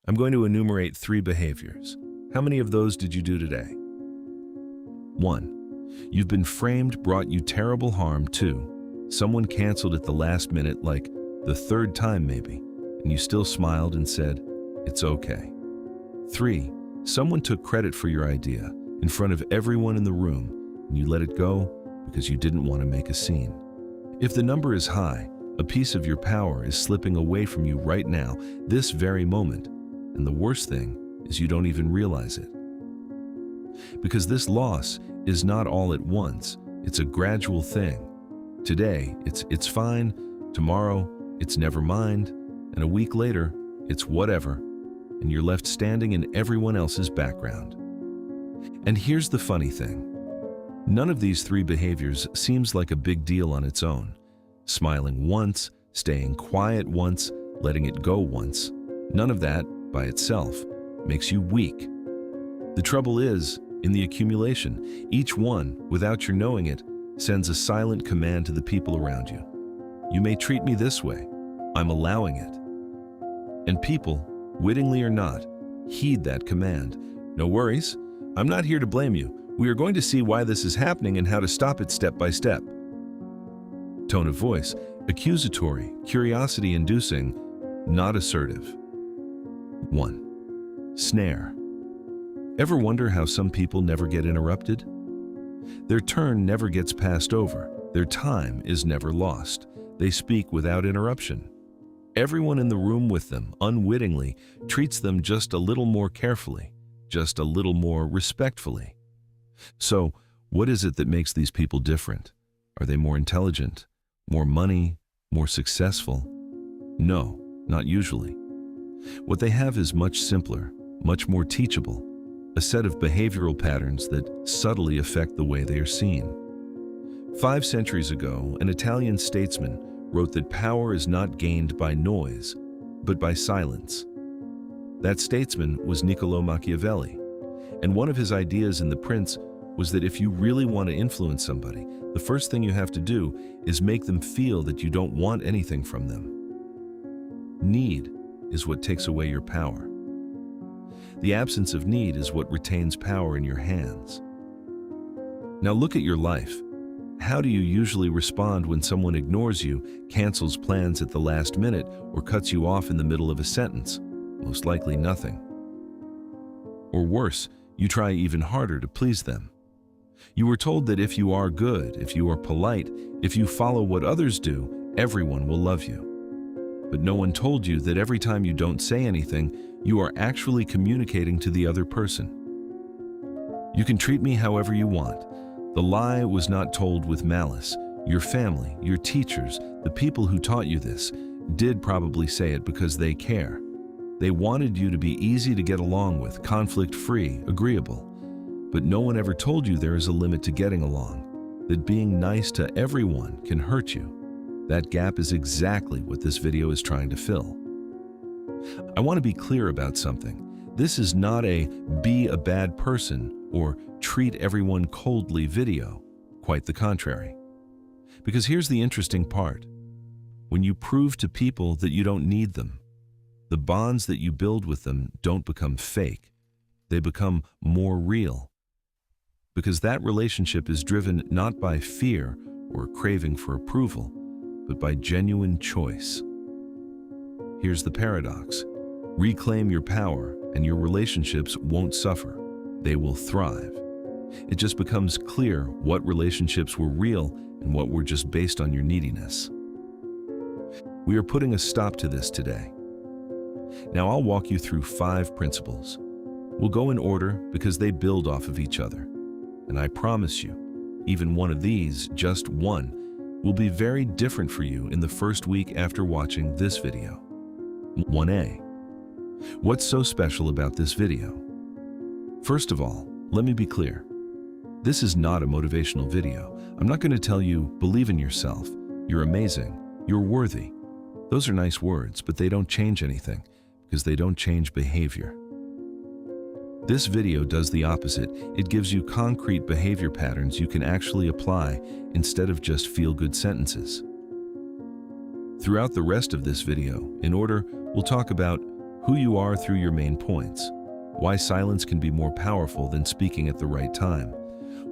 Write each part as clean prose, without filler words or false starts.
I'm going to enumerate 3 behaviors. How many of those did you do today? 1. You've been framed, brought you terrible harm. 2. Someone canceled at the last minute, like the 3rd time maybe, and you still smiled and said, "It's okay." 3. Someone took credit for your idea in front of everyone in the room, and you let it go because you didn't want to make a scene. If the number is high, a piece of your power is slipping away from you right now, this very moment, and the worst thing is you don't even realize it. Because this loss is not all at once, it's a gradual thing. Today, it's fine, tomorrow, it's never mind, and a week later, it's whatever, and you're left standing in everyone else's background. And here's the funny thing. None of these 3 behaviors seems like a big deal on its own. Smiling once, staying quiet once, letting it go once, none of that, by itself, makes you weak. The trouble is, in the accumulation, each one, without your knowing it, sends a silent command to the people around you. You may treat me this way. I'm allowing it. And people, wittingly or not, heed that command. No worries. I'm not here to blame you. We are going to see why this is happening and how to stop it step by step. Tone of voice, accusatory, curiosity-inducing, not assertive. 1. Snare. Ever wonder how some people never get interrupted? Their turn never gets passed over. Their time is never lost. They speak without interruption. Everyone in the room with them, unwittingly, treats them just a little more carefully, just a little more respectfully. So, what is it that makes these people different? Are they more intelligent, more money, more successful? No, not usually. What they have is much simpler, much more teachable, a set of behavioral patterns that subtly affect the way they are seen. 5 centuries ago, an Italian statesman wrote that power is not gained by noise, but by silence. That statesman was Niccolò Machiavelli, and one of his ideas in The Prince was that if you really want to influence somebody, the first thing you have to do is make them feel that you don't want anything from them. Need is what takes away your power. The absence of need is what retains power in your hands. Now look at your life. How do you usually respond when someone ignores you, cancels plans at the last minute, or cuts you off in the middle of a sentence? Most likely nothing. Or worse, you try even harder to please them. You were told that if you are good, if you are polite, if you follow what others do, everyone will love you. But no one told you that every time you don't say anything, you are actually communicating to the other person. You can treat me however you want. The lie was not told with malice. Your family, your teachers, the people who taught you this, did probably say it because they care. They wanted you to be easy to get along with, conflict-free, agreeable. But no one ever told you there is a limit to getting along, that being nice to everyone can hurt you. That gap is exactly what this video is trying to fill. I want to be clear about something. This is not a be a bad person or treat everyone coldly video. Quite the contrary. Because here's the interesting part. When you prove to people that you don't need them, the bonds that you build with them don't become fake. They become more real. Because that relationship is driven not by fear or craving for approval, but by genuine choice. Here's the paradox. Reclaim your power and your relationships won't suffer. They will thrive. It just becomes clear what relationships were real and what were just based on your neediness. We are putting a stop to this today. Now I'll walk you through 5 principles. We'll go in order because they build off of each other. And I promise you, even one of these, just one, will be very different for you in the first week after watching this video. 1A. What's so special about this video? First of all, let me be clear. This is not a motivational video. I'm not going to tell you, believe in yourself, you're amazing, you're worthy. Those are nice words, but they don't change anything because they don't change behavior. This video does the opposite. It gives you concrete behavior patterns you can actually apply instead of just feel-good sentences. Throughout the rest of this video, in order, we'll talk about who you are through your main points, why silence can be more powerful than speaking at the right time,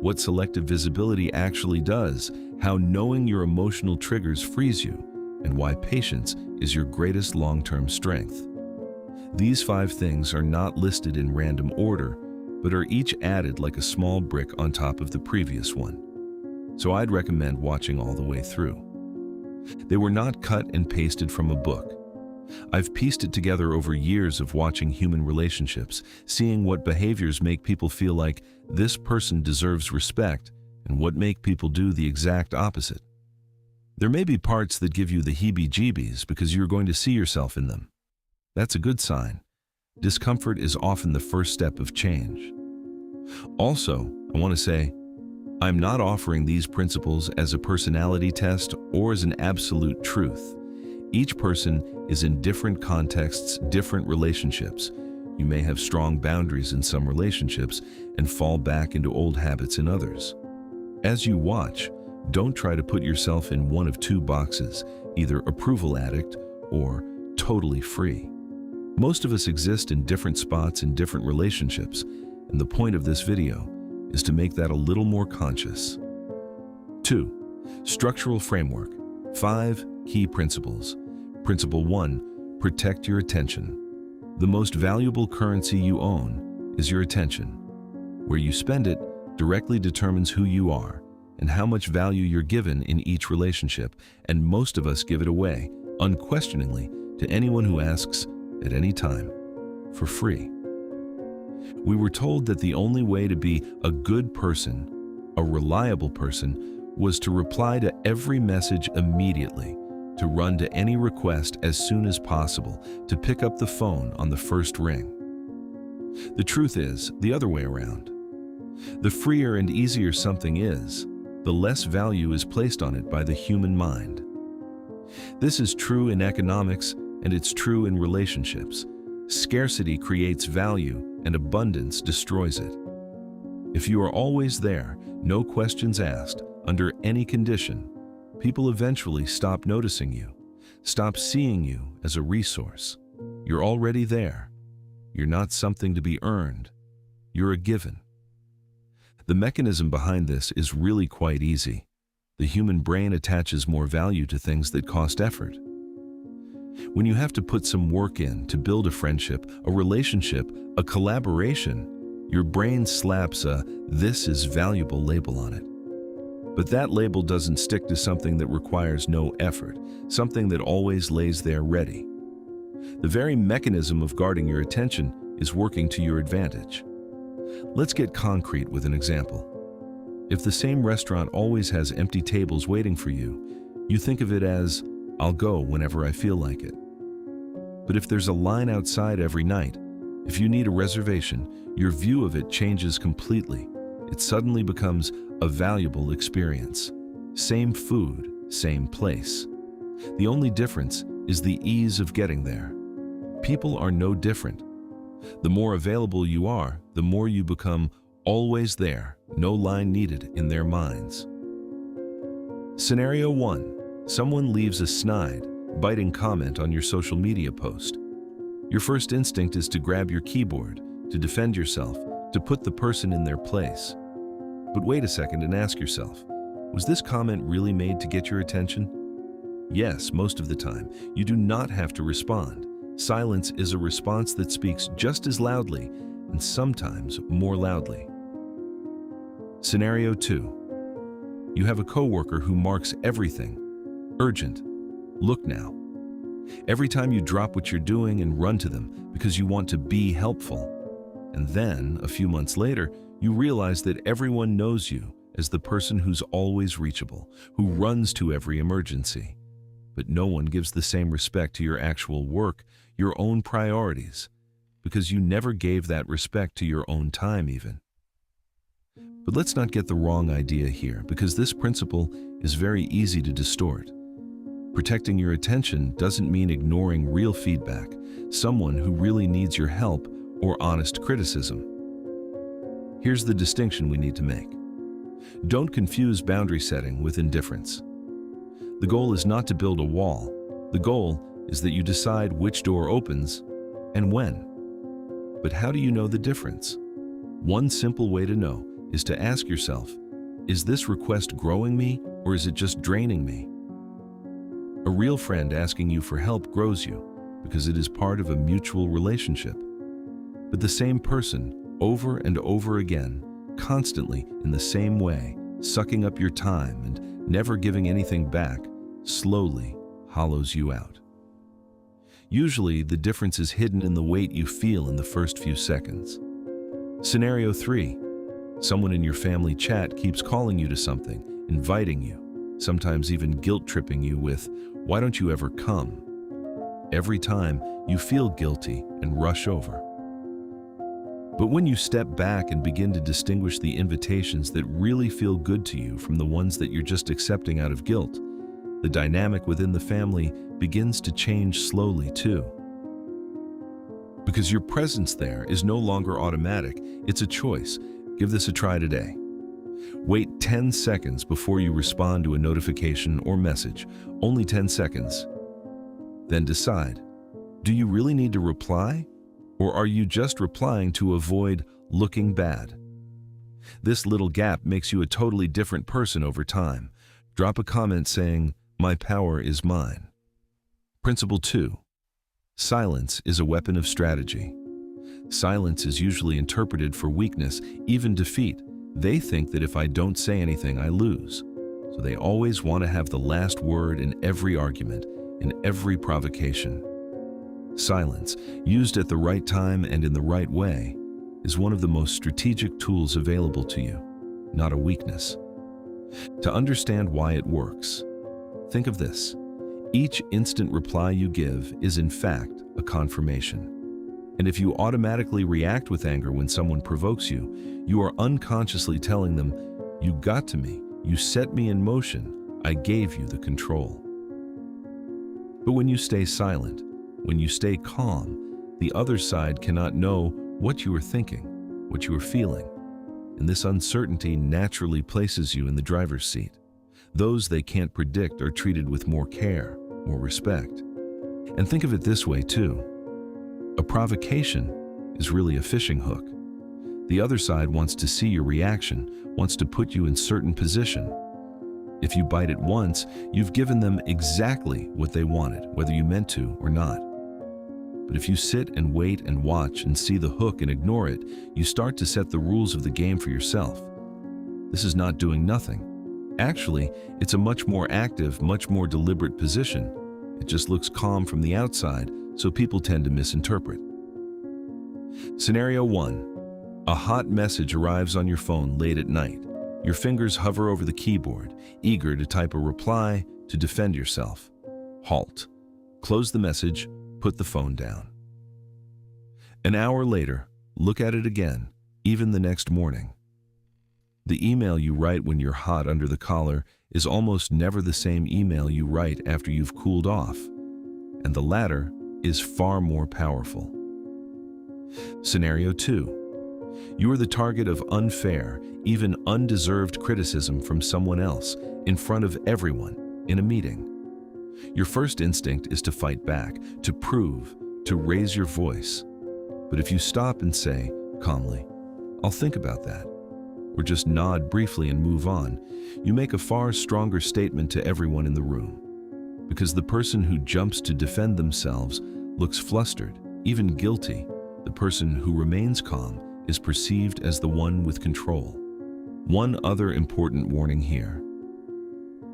what selective visibility actually does, how knowing your emotional triggers frees you, and why patience is your greatest long-term strength. These 5 things are not listed in random order, but are each added like a small brick on top of the previous one. So I'd recommend watching all the way through. They were not cut and pasted from a book. I've pieced it together over years of watching human relationships, seeing what behaviors make people feel like this person deserves respect and what make people do the exact opposite. There may be parts that give you the heebie-jeebies because you're going to see yourself in them. That's a good sign. Discomfort is often the first step of change. Also, I want to say, I'm not offering these principles as a personality test or as an absolute truth. Each person is in different contexts, different relationships. You may have strong boundaries in some relationships and fall back into old habits in others. As you watch, don't try to put yourself in one of 2 boxes, either approval addict or totally free. Most of us exist in different spots in different relationships, and the point of this video is to make that a little more conscious. 2. Structural framework. 5 key principles. Principle 1, protect your attention. The most valuable currency you own is your attention. Where you spend it directly determines who you are and how much value you're given in each relationship, and most of us give it away, unquestioningly, to anyone who asks at any time, for free. We were told that the only way to be a good person, a reliable person, was to reply to every message immediately, to run to any request as soon as possible, to pick up the phone on the first ring. The truth is the other way around. The freer and easier something is, the less value is placed on it by the human mind. This is true in economics, and it's true in relationships. Scarcity creates value, and abundance destroys it. If you are always there, no questions asked, under any condition, people eventually stop noticing you, stop seeing you as a resource. You're already there. You're not something to be earned. You're a given. The mechanism behind this is really quite easy. The human brain attaches more value to things that cost effort. When you have to put some work in to build a friendship, a relationship, a collaboration, your brain slaps a "this is valuable" label on it. But that label doesn't stick to something that requires no effort, something that always lays there ready. The very mechanism of guarding your attention is working to your advantage. Let's get concrete with an example. If the same restaurant always has empty tables waiting for you, you think of it as, "I'll go whenever I feel like it." But if there's a line outside every night, if you need a reservation, your view of it changes completely. It suddenly becomes a valuable experience. Same food, same place. The only difference is the ease of getting there. People are no different. The more available you are, the more you become always there, no line needed in their minds. Scenario 1. Someone leaves a snide, biting comment on your social media post. Your first instinct is to grab your keyboard, to defend yourself, to put the person in their place. But wait a second and ask yourself, was this comment really made to get your attention? Yes, most of the time. You do not have to respond. Silence is a response that speaks just as loudly, and sometimes more loudly. Scenario 2. You have a coworker who marks everything urgent. Look now. Every time you drop what you're doing and run to them because you want to be helpful. And then, a few months later, you realize that everyone knows you as the person who's always reachable, who runs to every emergency. But no one gives the same respect to your actual work, your own priorities, because you never gave that respect to your own time even. But let's not get the wrong idea here, because this principle is very easy to distort. Protecting your attention doesn't mean ignoring real feedback, someone who really needs your help or honest criticism. Here's the distinction we need to make. Don't confuse boundary setting with indifference. The goal is not to build a wall. The goal is that you decide which door opens and when. But how do you know the difference? One simple way to know is to ask yourself, is this request growing me or is it just draining me? A real friend asking you for help grows you because it is part of a mutual relationship. But the same person, over and over again, constantly in the same way, sucking up your time and never giving anything back, slowly hollows you out. Usually, the difference is hidden in the weight you feel in the first few seconds. Scenario 3. Someone in your family chat keeps calling you to something, inviting you, sometimes even guilt-tripping you with, "Why don't you ever come?" Every time, you feel guilty and rush over. But when you step back and begin to distinguish the invitations that really feel good to you from the ones that you're just accepting out of guilt, the dynamic within the family begins to change slowly too. Because your presence there is no longer automatic, it's a choice. Give this a try today. Wait 10 seconds before you respond to a notification or message, only 10 seconds. Then decide, do you really need to reply? Or are you just replying to avoid looking bad? This little gap makes you a totally different person over time. Drop a comment saying, "My power is mine." Principle 2. Silence is a weapon of strategy. Silence is usually interpreted for weakness, even defeat. They think that if I don't say anything, I lose. So they always want to have the last word in every argument, in every provocation. Silence, used at the right time and in the right way, is one of the most strategic tools available to you, not a weakness. To understand why it works, think of this. Each instant reply you give is in fact a confirmation. And if you automatically react with anger when someone provokes you, you are unconsciously telling them, "You got to me, you set me in motion, I gave you the control." But when you stay silent, when you stay calm, the other side cannot know what you are thinking, what you are feeling. And this uncertainty naturally places you in the driver's seat. Those they can't predict are treated with more care, more respect. And think of it this way too. A provocation is really a fishing hook. The other side wants to see your reaction, wants to put you in certain position. If you bite it once, you've given them exactly what they wanted, whether you meant to or not. But if you sit and wait and watch and see the hook and ignore it, you start to set the rules of the game for yourself. This is not doing nothing. Actually, it's a much more active, much more deliberate position. It just looks calm from the outside, so people tend to misinterpret. Scenario 1. A hot message arrives on your phone late at night. Your fingers hover over the keyboard, eager to type a reply, to defend yourself. Halt. Close the message. Put the phone down. An hour later, look at it again, even the next morning. The email you write when you're hot under the collar is almost never the same email you write after you've cooled off, and the latter is far more powerful. Scenario 2. You are the target of unfair, even undeserved criticism from someone else in front of everyone in a meeting. Your first instinct is to fight back, to prove, to raise your voice. But if you stop and say, calmly, "I'll think about that," or just nod briefly and move on, you make a far stronger statement to everyone in the room. Because the person who jumps to defend themselves looks flustered, even guilty. The person who remains calm is perceived as the one with control. One other important warning here.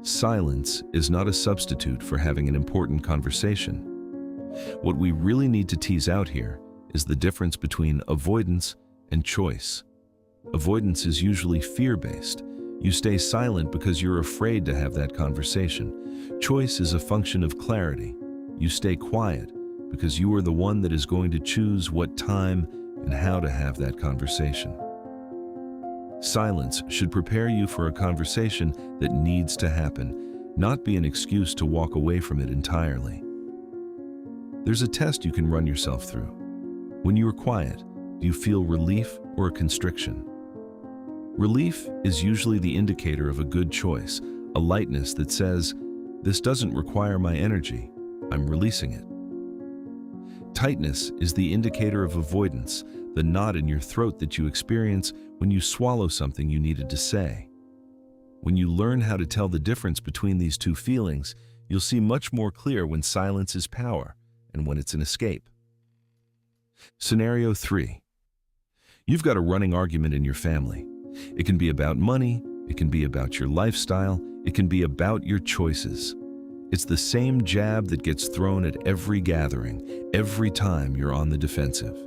Silence is not a substitute for having an important conversation. What we really need to tease out here is the difference between avoidance and choice. Avoidance is usually fear-based. You stay silent because you're afraid to have that conversation. Choice is a function of clarity. You stay quiet because you are the one that is going to choose what time and how to have that conversation. Silence should prepare you for a conversation that needs to happen, not be an excuse to walk away from it entirely. There's a test you can run yourself through. When you are quiet, do you feel relief or a constriction? Relief is usually the indicator of a good choice, a lightness that says, "This doesn't require my energy, I'm releasing it." Tightness is the indicator of avoidance, the knot in your throat that you experience when you swallow something you needed to say. When you learn how to tell the difference between these two feelings, you'll see much more clear when silence is power and when it's an escape. Scenario 3. You've got a running argument in your family. It can be about money, it can be about your lifestyle, it can be about your choices. It's the same jab that gets thrown at every gathering, every time you're on the defensive.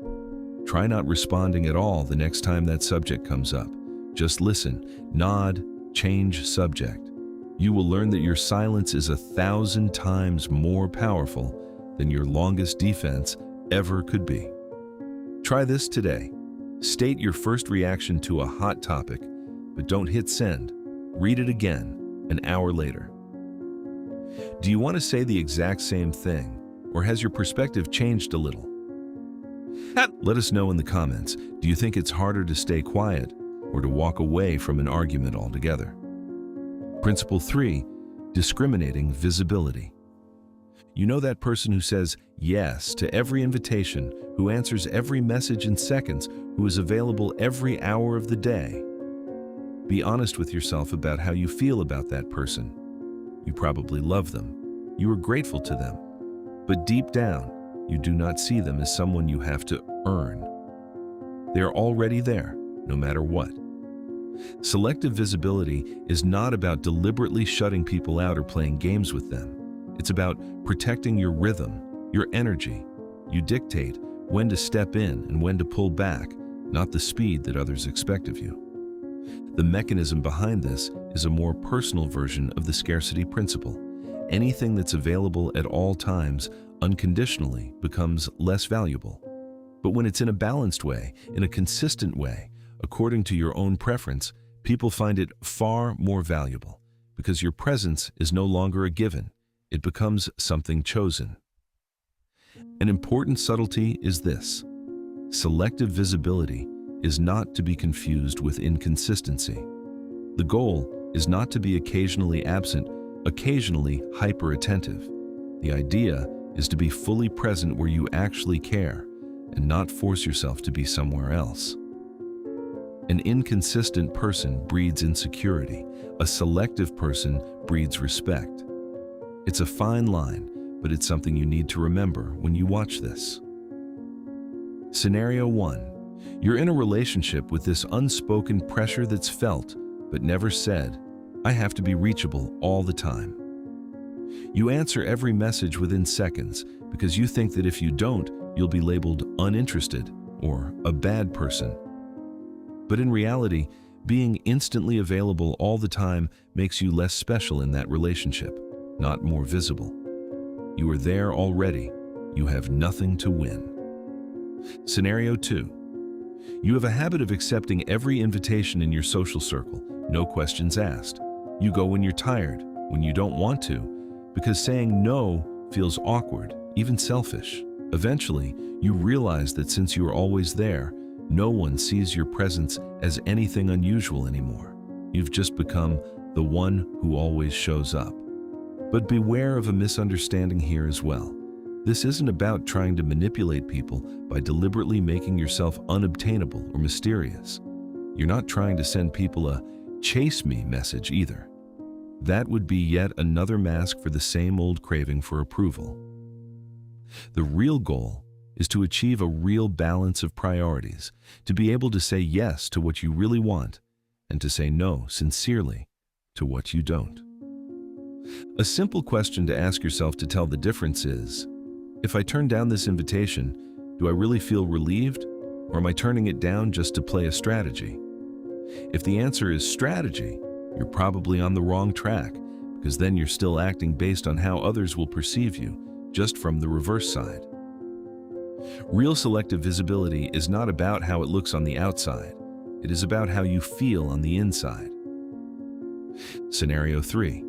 Try not responding at all the next time that subject comes up. Just listen, nod, change subject. You will learn that your silence is 1,000 times more powerful than your longest defense ever could be. Try this today. State your first reaction to a hot topic, but don't hit send. Read it again an hour later. Do you want to say the exact same thing, or has your perspective changed a little? Let us know in the comments. Do you think it's harder to stay quiet or to walk away from an argument altogether? Principle 3, discriminating visibility. You know that person who says yes to every invitation, who answers every message in seconds, who is available every hour of the day. Be honest with yourself about how you feel about that person. You probably love them. You are grateful to them. But deep down, you do not see them as someone you have to earn. They are already there, no matter what. Selective visibility is not about deliberately shutting people out or playing games with them. It's about protecting your rhythm, your energy. You dictate when to step in and when to pull back, not the speed that others expect of you. The mechanism behind this is a more personal version of the scarcity principle. Anything that's available at all times unconditionally becomes less valuable. But when it's in a balanced way, in a consistent way, according to your own preference, people find it far more valuable because your presence is no longer a given. It becomes something chosen. An important subtlety is this: selective visibility is not to be confused with inconsistency. The goal is not to be occasionally absent, occasionally hyper-attentive. The idea is to be fully present where you actually care and not force yourself to be somewhere else. An inconsistent person breeds insecurity. A selective person breeds respect. It's a fine line, but it's something you need to remember when you watch this. Scenario 1. You're in a relationship with this unspoken pressure that's felt, but never said. I have to be reachable all the time. You answer every message within seconds because you think that if you don't, you'll be labeled uninterested or a bad person. But in reality, being instantly available all the time makes you less special in that relationship, not more visible. You are there already. You have nothing to win. Scenario 2. You have a habit of accepting every invitation in your social circle, no questions asked. You go when you're tired, when you don't want to, because saying no feels awkward, even selfish. Eventually, you realize that since you are always there, no one sees your presence as anything unusual anymore. You've just become the one who always shows up. But beware of a misunderstanding here as well. This isn't about trying to manipulate people by deliberately making yourself unobtainable or mysterious. You're not trying to send people a "chase me" message either. That would be yet another mask for the same old craving for approval. The real goal is to achieve a real balance of priorities, to be able to say yes to what you really want and to say no sincerely to what you don't. A simple question to ask yourself to tell the difference is, if I turn down this invitation, do I really feel relieved, or am I turning it down just to play a strategy? If the answer is strategy, you're probably on the wrong track, because then you're still acting based on how others will perceive you, just from the reverse side. Real selective visibility is not about how it looks on the outside. It is about how you feel on the inside. Scenario 3.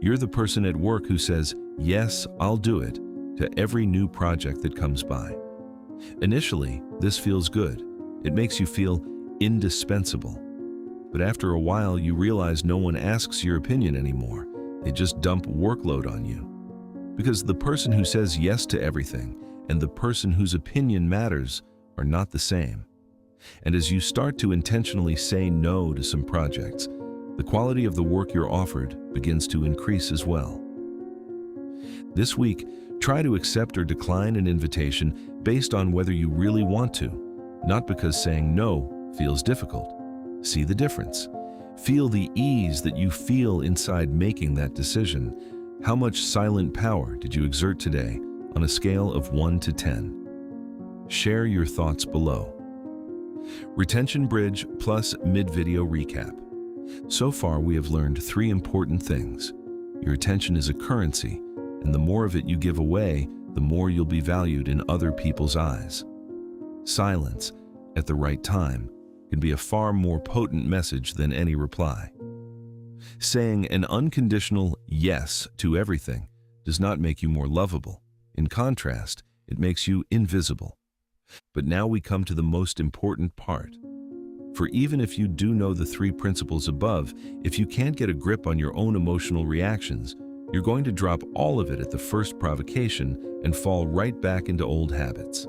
You're the person at work who says, "Yes, I'll do it," to every new project that comes by. Initially, this feels good. It makes you feel indispensable. But after a while, you realize no one asks your opinion anymore. They just dump workload on you. Because the person who says yes to everything and the person whose opinion matters are not the same. And as you start to intentionally say no to some projects, the quality of the work you're offered begins to increase as well. This week, try to accept or decline an invitation based on whether you really want to, not because saying no feels difficult. See the difference. Feel the ease that you feel inside making that decision. How much silent power did you exert today on a scale of 1 to 10? Share your thoughts below. Retention Bridge plus mid-video recap. So far, we have learned 3 important things. Your attention is a currency, and the more of it you give away, the more you'll be valued in other people's eyes. Silence, at the right time, can be a far more potent message than any reply. Saying an unconditional yes to everything does not make you more lovable. In contrast, it makes you invisible. But now we come to the most important part. For even if you do know the 3 principles above, if you can't get a grip on your own emotional reactions, you're going to drop all of it at the first provocation and fall right back into old habits.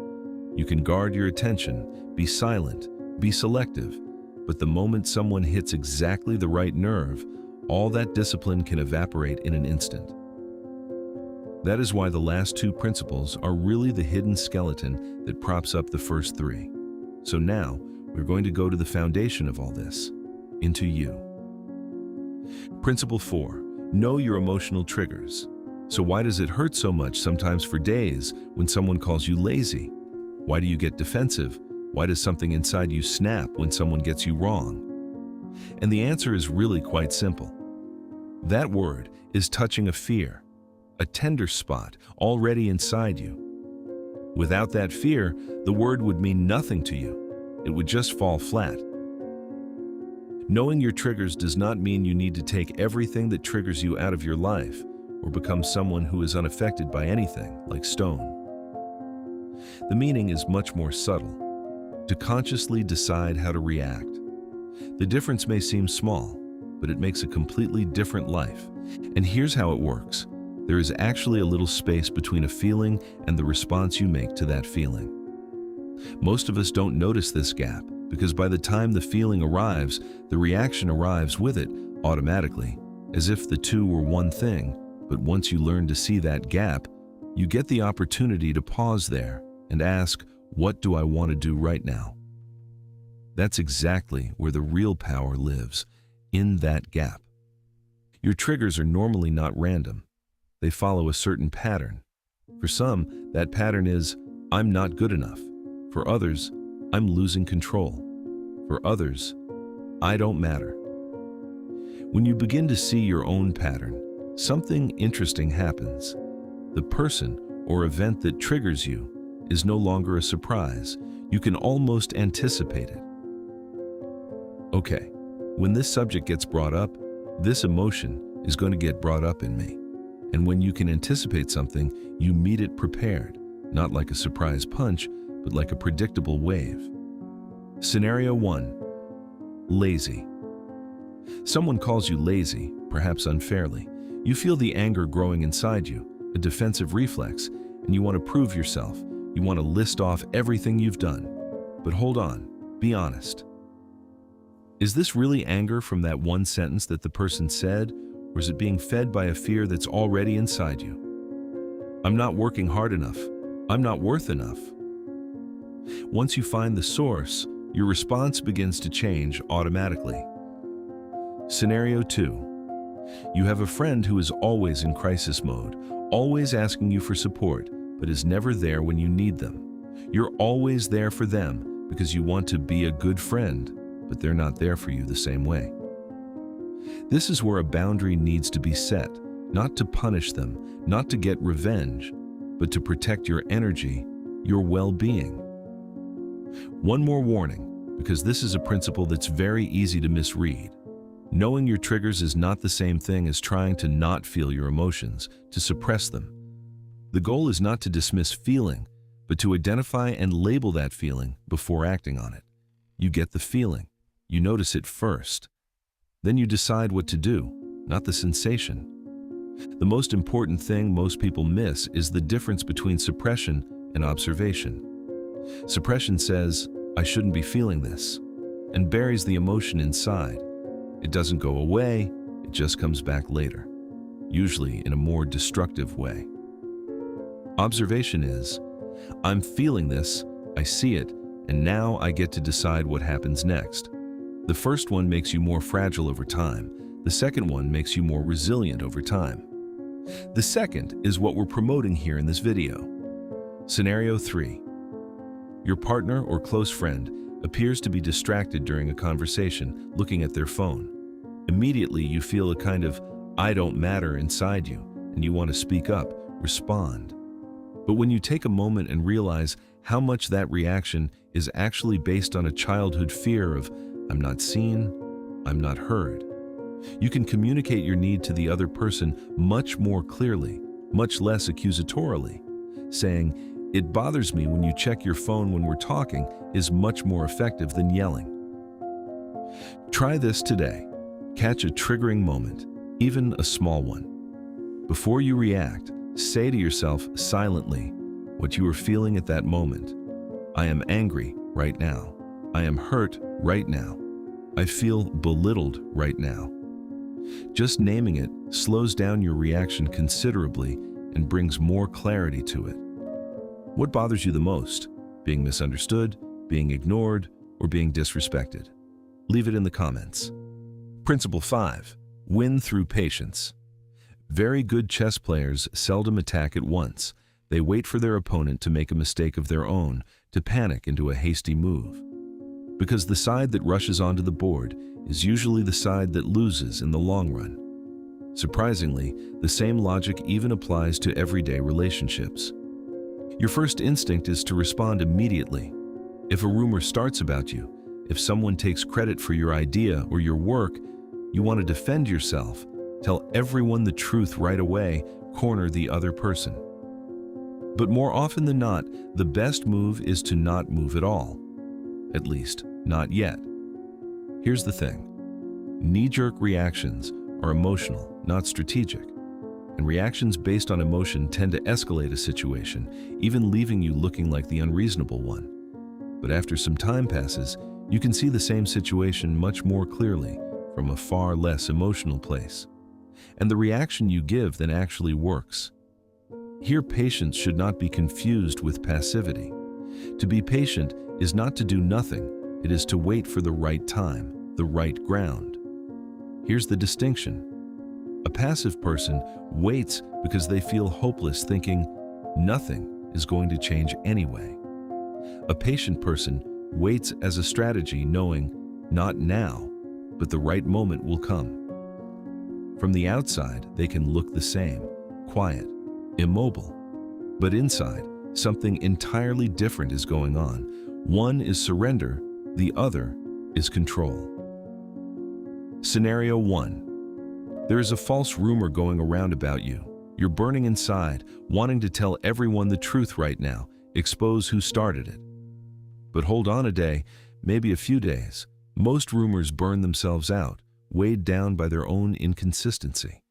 You can guard your attention, be silent, be selective, but the moment someone hits exactly the right nerve, all that discipline can evaporate in an instant. That is why the last 2 principles are really the hidden skeleton that props up the first 3. So now, we're going to go to the foundation of all this, into you. Principle 4, know your emotional triggers. So why does it hurt so much sometimes for days when someone calls you lazy? Why do you get defensive? Why does something inside you snap when someone gets you wrong? And the answer is really quite simple. That word is touching a fear, a tender spot already inside you. Without that fear, the word would mean nothing to you. It would just fall flat. Knowing your triggers does not mean you need to take everything that triggers you out of your life or become someone who is unaffected by anything, like stone. The meaning is much more subtle. To consciously decide how to react. The difference may seem small, but it makes a completely different life. And here's how it works. There is actually a little space between a feeling and the response you make to that feeling. Most of us don't notice this gap because by the time the feeling arrives, the reaction arrives with it automatically, as if the two were one thing. But once you learn to see that gap, you get the opportunity to pause there and ask, what do I want to do right now? That's exactly where the real power lives, in that gap. Your triggers are normally not random. They follow a certain pattern. For some, that pattern is, I'm not good enough. For others, I'm losing control. For others, I don't matter. When you begin to see your own pattern, something interesting happens. The person or event that triggers you is no longer a surprise. You can almost anticipate it. Okay, when this subject gets brought up, this emotion is going to get brought up in me. And when you can anticipate something, you meet it prepared, not like a surprise punch, but like a predictable wave. Scenario 1. Lazy. Someone calls you lazy, perhaps unfairly. You feel the anger growing inside you, a defensive reflex, and you want to prove yourself. You want to list off everything you've done. But hold on, be honest. Is this really anger from that one sentence that the person said, or is it being fed by a fear that's already inside you? I'm not working hard enough. I'm not worth enough. Once you find the source, your response begins to change automatically. Scenario 2. You have a friend who is always in crisis mode, always asking you for support, but is never there when you need them. You're always there for them because you want to be a good friend, but they're not there for you the same way. This is where a boundary needs to be set, not to punish them, not to get revenge, but to protect your energy, your well-being. One more warning, because this is a principle that's very easy to misread. Knowing your triggers is not the same thing as trying to not feel your emotions, to suppress them. The goal is not to dismiss feeling, but to identify and label that feeling before acting on it. You get the feeling. You notice it first. Then you decide what to do, not the sensation. The most important thing most people miss is the difference between suppression and observation. Suppression says, "I shouldn't be feeling this," and buries the emotion inside. It doesn't go away, it just comes back later, usually in a more destructive way. Observation is, "I'm feeling this, I see it, and now I get to decide what happens next." The first one makes you more fragile over time. The second one makes you more resilient over time. The second is what we're promoting here in this video. Scenario 3. Your partner or close friend appears to be distracted during a conversation, looking at their phone. Immediately, you feel a kind of "I don't matter" inside you, and you want to speak up, respond. But when you take a moment and realize how much that reaction is actually based on a childhood fear of "I'm not seen, I'm not heard," you can communicate your need to the other person much more clearly, much less accusatorily. Saying, "It bothers me when you check your phone when we're talking," is much more effective than yelling. Try this today. Catch a triggering moment, even a small one. Before you react, say to yourself silently what you are feeling at that moment. "I am angry right now. I am hurt right now. I feel belittled right now." Just naming it slows down your reaction considerably and brings more clarity to it. What bothers you the most? Being misunderstood, being ignored, or being disrespected? Leave it in the comments. Principle 5. Win through patience. Very good chess players seldom attack at once. They wait for their opponent to make a mistake of their own, to panic into a hasty move. Because the side that rushes onto the board is usually the side that loses in the long run. Surprisingly, the same logic even applies to everyday relationships. Your first instinct is to respond immediately. If a rumor starts about you, if someone takes credit for your idea or your work, you want to defend yourself, tell everyone the truth right away, corner the other person. But more often than not, the best move is to not move at all. At least, not yet. Here's the thing. Knee-jerk reactions are emotional, not strategic. And reactions based on emotion tend to escalate a situation, even leaving you looking like the unreasonable one. But after some time passes, you can see the same situation much more clearly from a far less emotional place. And the reaction you give then actually works. Here, patience should not be confused with passivity. To be patient is not to do nothing, it is to wait for the right time, the right ground. Here's the distinction. A passive person waits because they feel hopeless, thinking nothing is going to change anyway. A patient person waits as a strategy, knowing not now, but the right moment will come. From the outside, they can look the same, quiet, immobile. But inside, something entirely different is going on. One is surrender, the other is control. Scenario 1. There is a false rumor going around about you. You're burning inside, wanting to tell everyone the truth right now, expose who started it. But hold on a day, maybe a few days. Most rumors burn themselves out, weighed down by their own inconsistency.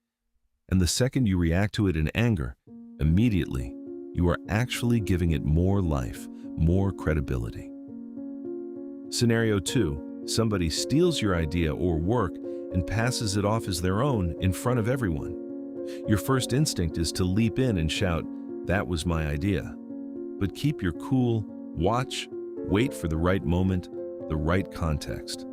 And the second you react to it in anger, immediately, you are actually giving it more life, more credibility. Scenario 2. Somebody steals your idea or work and passes it off as their own in front of everyone. Your first instinct is to leap in and shout, "That was my idea." But keep your cool, watch, wait for the right moment, the right context.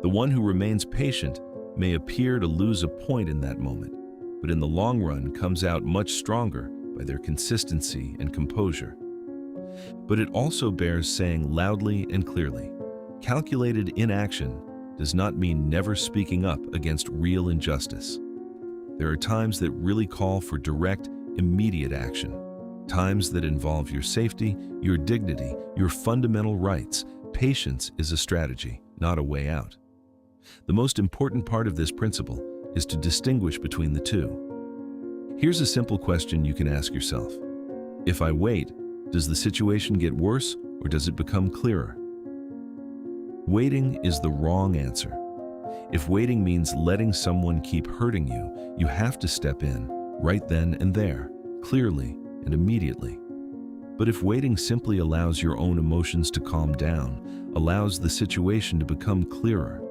The one who remains patient may appear to lose a point in that moment, but in the long run comes out much stronger by their consistency and composure. But it also bears saying loudly and clearly, calculated inaction does not mean never speaking up against real injustice. There are times that really call for direct, immediate action. Times that involve your safety, your dignity, your fundamental rights. Patience is a strategy, not a way out. The most important part of this principle is to distinguish between the two. Here's a simple question you can ask yourself. If I wait, does the situation get worse or does it become clearer? Waiting is the wrong answer. If waiting means letting someone keep hurting you, you have to step in right then and there, clearly and immediately. But if waiting simply allows your own emotions to calm down, allows the situation to become clearer,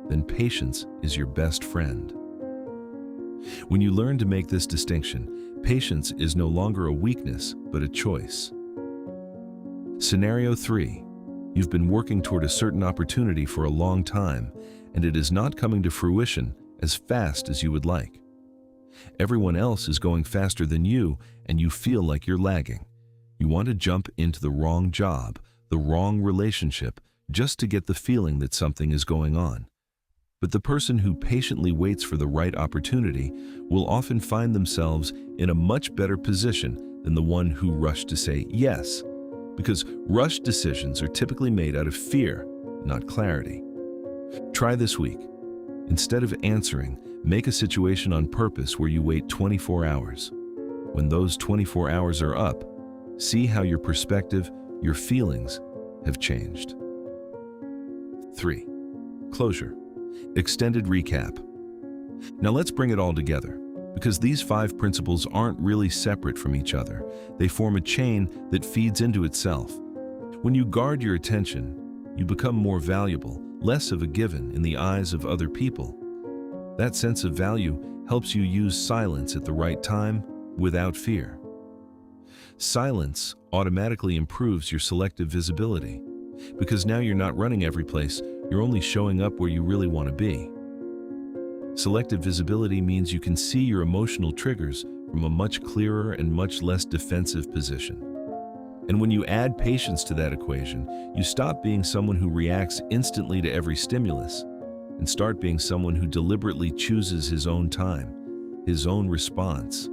then patience is your best friend. When you learn to make this distinction, patience is no longer a weakness, but a choice. Scenario 3. You've been working toward a certain opportunity for a long time, and it is not coming to fruition as fast as you would like. Everyone else is going faster than you, and you feel like you're lagging. You want to jump into the wrong job, the wrong relationship, just to get the feeling that something is going on. But the person who patiently waits for the right opportunity will often find themselves in a much better position than the one who rushed to say yes, because rushed decisions are typically made out of fear, not clarity. Try this week. Instead of answering, make a situation on purpose where you wait 24 hours. When those 24 hours are up, see how your perspective, your feelings have changed. 3. Closure. Extended recap. Now let's bring it all together, because these 5 principles aren't really separate from each other. They form a chain that feeds into itself. When you guard your attention, you become more valuable, less of a given in the eyes of other people. That sense of value helps you use silence at the right time without fear. Silence automatically improves your selective visibility, because now you're not running every place, you're only showing up where you really want to be. Selective visibility means you can see your emotional triggers from a much clearer and much less defensive position. And when you add patience to that equation, you stop being someone who reacts instantly to every stimulus and start being someone who deliberately chooses his own time, his own response.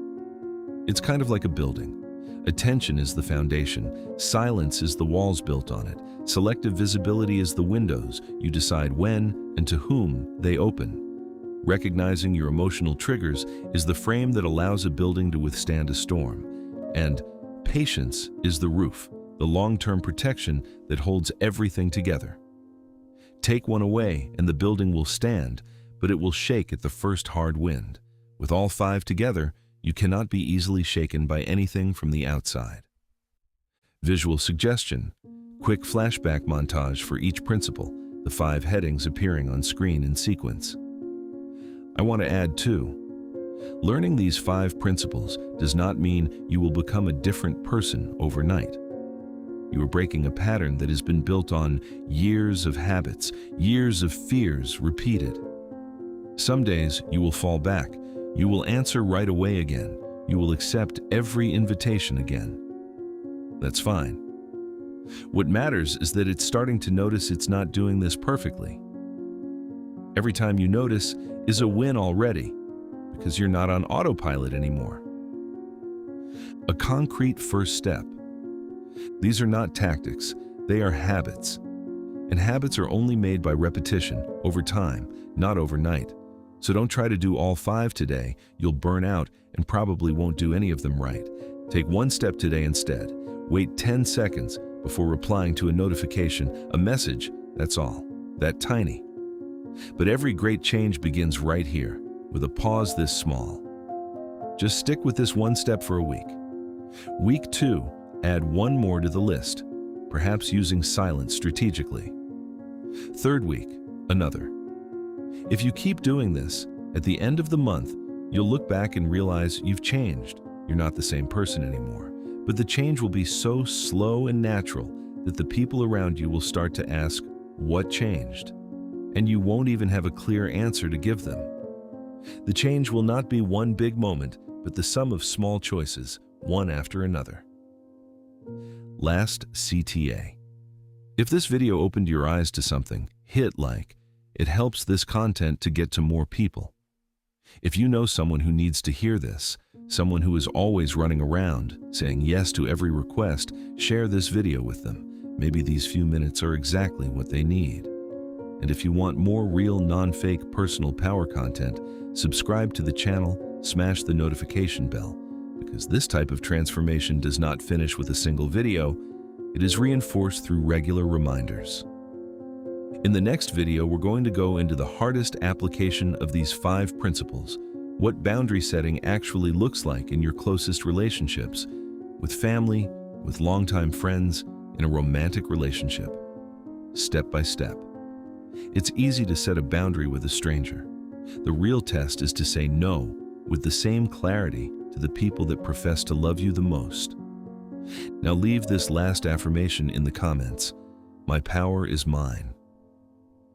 It's kind of like a building. Attention is the foundation, silence is the walls built on it, selective visibility is the windows. You decide when and to whom they open. Recognizing your emotional triggers is the frame that allows a building to withstand a storm. And patience is the roof, the long-term protection that holds everything together. Take one away and the building will stand, but it will shake at the first hard wind. With all 5 together, you cannot be easily shaken by anything from the outside. Visual suggestion. Quick flashback montage for each principle, the 5 headings appearing on screen in sequence. I want to add too. Learning these 5 principles does not mean you will become a different person overnight. You are breaking a pattern that has been built on years of habits, years of fears repeated. Some days you will fall back. You will answer right away again. You will accept every invitation again. That's fine. What matters is that it's starting to notice it's not doing this perfectly. Every time you notice is a win already, because you're not on autopilot anymore. A concrete first step. These are not tactics, they are habits. And habits are only made by repetition, over time, not overnight. So don't try to do all 5 today. You'll burn out and probably won't do any of them right. Take one step today instead. Wait 10 seconds before replying to a notification, a message, that's all. That tiny. But every great change begins right here, with a pause this small. Just stick with this one step for a week. Week 2, add one more to the list, perhaps using silence strategically. 3rd week, another. If you keep doing this, at the end of the month, you'll look back and realize you've changed. You're not the same person anymore. But the change will be so slow and natural that the people around you will start to ask, what changed? And you won't even have a clear answer to give them. The change will not be one big moment, but the sum of small choices, one after another. Last CTA. If this video opened your eyes to something, hit like. It helps this content to get to more people. If you know someone who needs to hear this, someone who is always running around, saying yes to every request, share this video with them. Maybe these few minutes are exactly what they need. And if you want more real, non-fake personal power content, subscribe to the channel, smash the notification bell, because this type of transformation does not finish with a single video, it is reinforced through regular reminders. In the next video, we're going to go into the hardest application of these 5 principles, what boundary setting actually looks like in your closest relationships, with family, with longtime friends, in a romantic relationship. Step by step. It's easy to set a boundary with a stranger. The real test is to say no with the same clarity to the people that profess to love you the most. Now leave this last affirmation in the comments. My power is mine.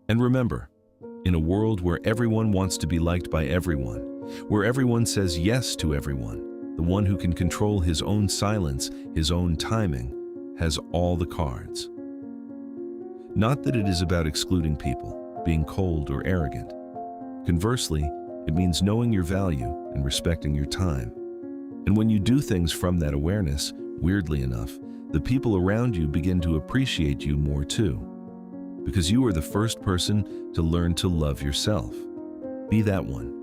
And remember, in a world where everyone wants to be liked by everyone, where everyone says yes to everyone, the one who can control his own silence, his own timing, has all the cards. Not that it is about excluding people, being cold or arrogant. Conversely, it means knowing your value and respecting your time. And when you do things from that awareness, weirdly enough, the people around you begin to appreciate you more too. Because you are the first person to learn to love yourself. Be that one.